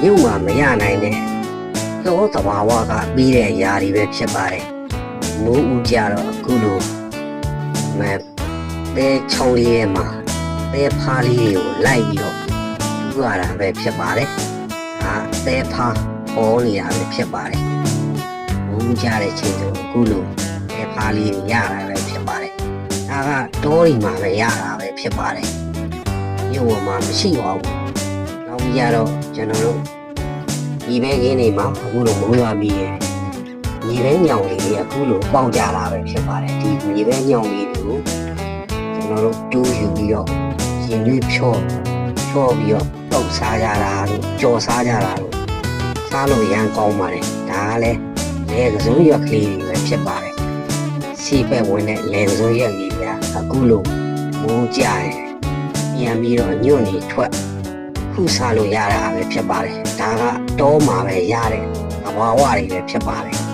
မြို့မှာမရနိုင်တဲ့သောသဘာဝကပြီးတဲ့အရာတွေပဲဖြစ်ပါတယ်မိုးဦးကြတော့အခုလိုတဲချောင်းလေးထဲမှာတဲဖားလေးတွေကိုလိုက်ပြီးတော့တူရတာပဲဖြစ်ပါတယ်တဲဖားပေါ်နေတာပဲဖြစ်ပါတယ်မိုးဦးကြတဲ့ချိန်ဆိုအခုလိုတဲဖားလေးရတာပဲဖြစ်ပါတယ်ဒါကတောတွေမှာပဲရတာပဲဖြစ်ပါတယ်မြို့မှာမရှိပါဘူးနောက်ပြီးတော့ကျွန်တော်တို့ဒီဘဲကင်းတွေမှာအခုလိုမိုးရွာပြီးရဲ့မြေပဲညောင်လေးတွေအခုလိုပေါက်ကြတာပဲဖြစ်ပါတယ်ဒီမြေပဲညောင်လေးတွေကိုကျွန်တော်တို့တူးယူပြီးတော့ရင်တွေဖြောပြီးတော့တောက်စားကြတာတို့ကြော်စားကြတာတို့စားလို့ရမ်းကောင်းပါတယ်ဒါကလည်းလေကစုံရွက်ကလေးတွေပဲဖြစ်ပါတယ်စီပဲဝင်တဲ့လေကစုံရွက်လေးကအခုလိုမိုးကြတယ်ပြန်ပြီးတော့ညွန့်နေထွက်ခုစားလို့ရတာပဲဖြစ်ပါတယ်ဒါကတောမှာပဲရတဲ့သဘာဝတွေပဲဖြစ်ပါတယ်